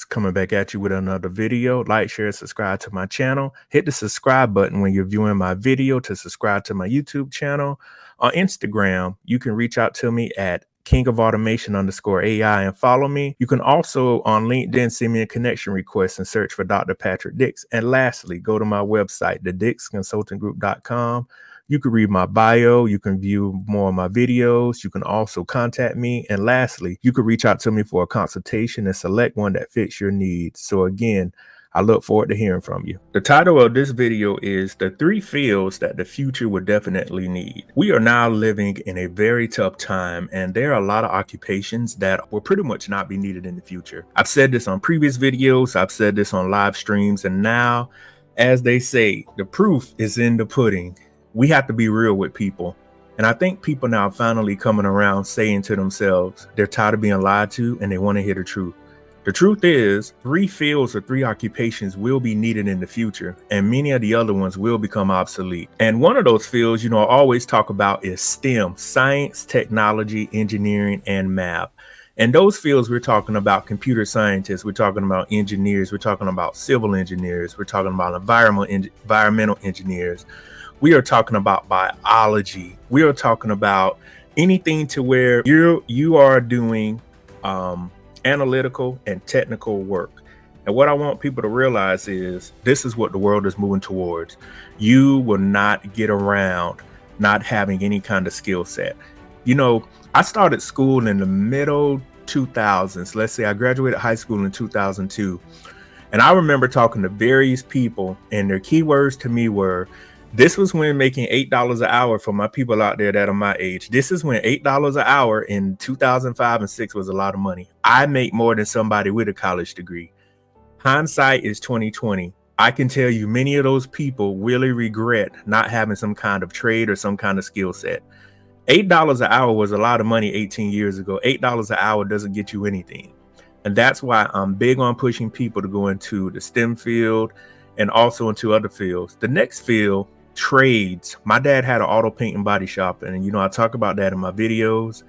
coming back at you with another video. Like, share, subscribe to my channel. Hit the subscribe button when you're viewing my video to subscribe to my YouTube channel. On Instagram, you can reach out to me at @KingOfAutomation_AI and follow me. You can also on LinkedIn send me a connection request and search for Dr. Patrick Dix. And lastly, go to my website, thedixconsultinggroup.com. You can read my bio. You can view more of my videos. You can also contact me. And lastly, you can reach out to me for a consultation and select one that fits your needs. So again, I look forward to hearing from you. The title of this video is The 3 Fields That the Future Will Definitely Need. We are now living in a very tough time, and there are a lot of occupations that will pretty much not be needed in the future. I've said this on previous videos. I've said this on live streams. And now, as they say, the proof is in the pudding. We have to be real with people. And I think people now are finally coming around saying to themselves, they're tired of being lied to and they want to hear the truth. The truth is 3 fields or 3 occupations will be needed in the future, and many of the other ones will become obsolete. And one of those fields, I always talk about is STEM, science, technology, engineering, and math. And those fields, we're talking about computer scientists, we're talking about engineers, we're talking about civil engineers, we're talking about environmental engineers. We are talking about biology. We are talking about anything to where you are doing analytical and technical work. And what I want people to realize is this is what the world is moving towards. You will not get around not having any kind of skill set. I started school in the middle 2000s. Let's say I graduated high school in 2002. And I remember talking to various people, and their keywords to me were, this was when making $8 an hour for my people out there that are my age. This is when $8 an hour in 2005 and 6 was a lot of money. I make more than somebody with a college degree. Hindsight is 2020. I can tell you many of those people really regret not having some kind of trade or some kind of skill set. $8 an hour was a lot of money 18 years ago. $8 an hour doesn't get you anything. And that's why I'm big on pushing people to go into the STEM field and also into other fields. The next field, trades. My dad had an auto paint and body shop, and I talk about that in my videos.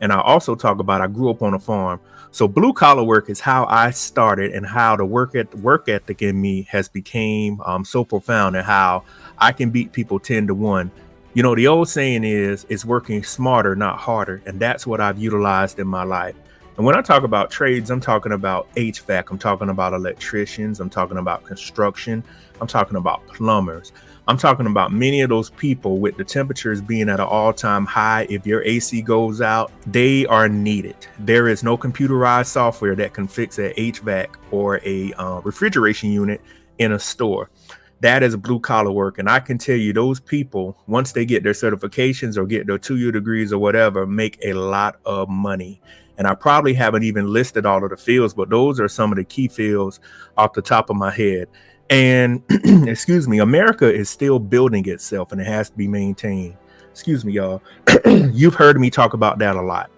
And I also talk about I grew up on a farm. So blue collar work is how I started, and how the work ethic in me has became so profound, and how I can beat people 10-1. The old saying is, it's working smarter, not harder. And that's what I've utilized in my life. And when I talk about trades, I'm talking about HVAC. I'm talking about electricians. I'm talking about construction. I'm talking about plumbers. I'm talking about many of those people with the temperatures being at an all-time high. If your AC goes out, they are needed. There is no computerized software that can fix an HVAC or a refrigeration unit in a store. That is blue collar work. And I can tell you those people, once they get their certifications or get their 2-year degrees or whatever, make a lot of money. And I probably haven't even listed all of the fields, but those are some of the key fields off the top of my head. And excuse me, America is still building itself, and it has to be maintained. Excuse me, y'all. You've heard me talk about that a lot.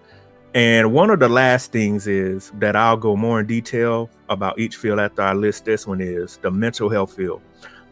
And one of the last things is that I'll go more in detail about each field after I list this one is the mental health field.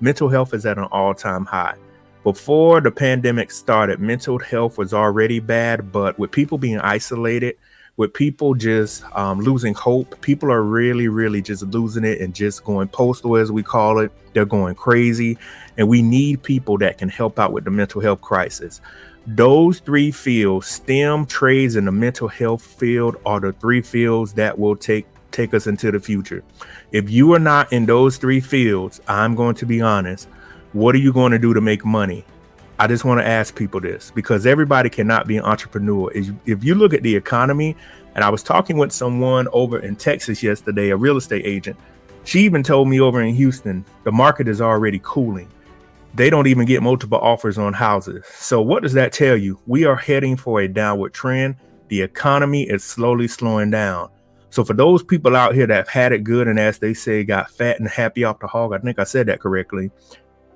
Mental health is at an all-time high. Before the pandemic started, mental health was already bad, but with people being isolated, with people just losing hope, people are really just losing it and just going postal, as we call it. They're going crazy, and we need people that can help out with the mental health crisis. Those 3 fields, STEM, trades, and the mental health field, are the 3 fields that will take us into the future. If you are not in those 3 fields, I'm going to be honest, what are you going to do to make money? I just want to ask people this, because everybody cannot be an entrepreneur. If you look at the economy, and I was talking with someone over in Texas yesterday, a real estate agent. She even told me over in Houston, the market is already cooling. They don't even get multiple offers on houses. So what does that tell you? We are heading for a downward trend. The economy is slowly slowing down. So for those people out here that have had it good and, as they say, got fat and happy off the hog, I think I said that correctly.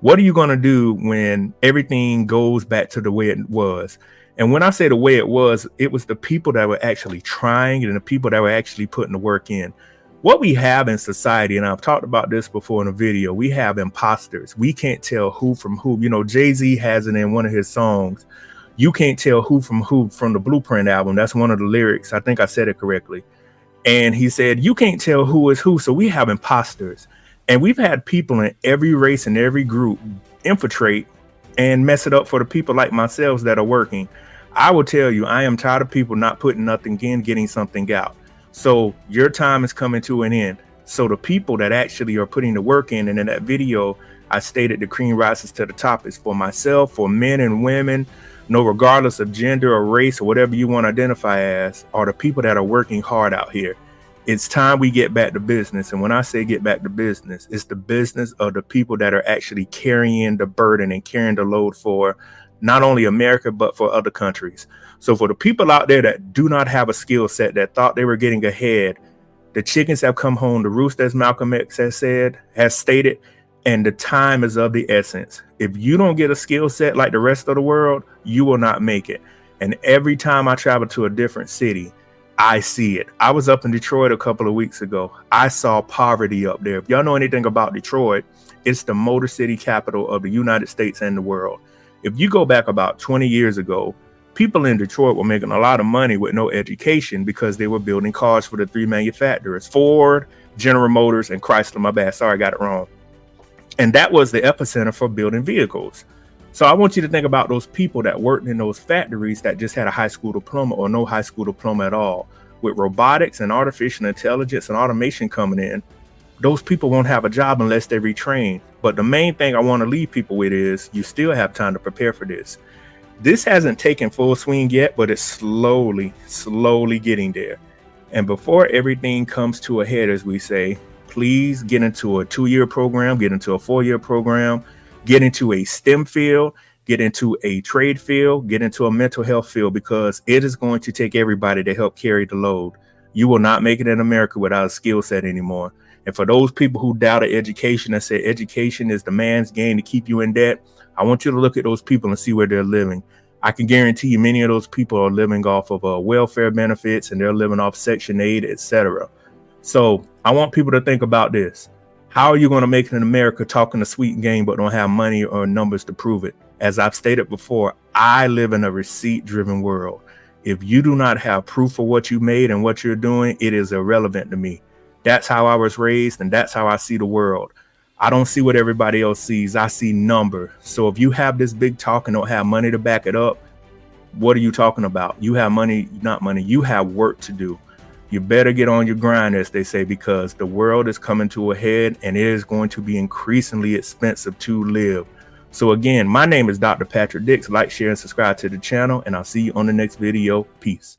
What are you going to do when everything goes back to the way it was? And when I say the way it was the people that were actually trying and the people that were actually putting the work in. What we have in society, and I've talked about this before in a video, we have imposters. We can't tell who from who. Jay-Z has it in one of his songs. You can't tell who from the Blueprint album. That's one of the lyrics. I think I said it correctly. And he said, you can't tell who is who. So we have imposters. And we've had people in every race and every group infiltrate and mess it up for the people like myself that are working. I will tell you, I am tired of people not putting nothing in, getting something out. So your time is coming to an end. So the people that actually are putting the work in, and in that video, I stated the cream rises to the top is for myself, for men and women, no, regardless of gender or race or whatever you want to identify as, are the people that are working hard out here. It's time we get back to business. And when I say get back to business, it's the business of the people that are actually carrying the burden and carrying the load for not only America, but for other countries. So for the people out there that do not have a skill set, that thought they were getting ahead, the chickens have come home to roost, as Malcolm X has stated, and the time is of the essence. If you don't get a skill set like the rest of the world, you will not make it. And every time I travel to a different city, I see it. I was up in Detroit a couple of weeks ago. I saw poverty up there. If y'all know anything about Detroit, it's the motor city capital of the United States and the world. If you go back about 20 years ago, people in Detroit were making a lot of money with no education because they were building cars for the three manufacturers, Ford, General Motors, and Chrysler. My bad. Sorry, I got it wrong. And that was the epicenter for building vehicles. So I want you to think about those people that worked in those factories that just had a high school diploma or no high school diploma at all. With robotics and artificial intelligence and automation coming in, those people won't have a job unless they retrain. But the main thing I want to leave people with is you still have time to prepare for this. This hasn't taken full swing yet, but it's slowly getting there. And before everything comes to a head, as we say, please get into a 2-year program, get into a 4-year program, get into a STEM field, get into a trade field, get into a mental health field, because it is going to take everybody to help carry the load. You will not make it in America without a skill set anymore. And for those people who doubted education and say education is the man's game to keep you in debt, I want you to look at those people and see where they're living. I can guarantee you many of those people are living off of welfare benefits, and they're living off Section 8, etc. So I want people to think about this. How are you going to make it in America talking a sweet game but don't have money or numbers to prove it? As I've stated before, I live in a receipt-driven world. If you do not have proof of what you made and what you're doing, it is irrelevant to me. That's how I was raised, and that's how I see the world. I don't see what everybody else sees. I see number. So if you have this big talk and don't have money to back it up, what are you talking about? You have money, not money. You have work to do. You better get on your grind, as they say, because the world is coming to a head and it is going to be increasingly expensive to live. So again, my name is Dr. Patrick Dix. Like, share, and subscribe to the channel, and I'll see you on the next video. Peace.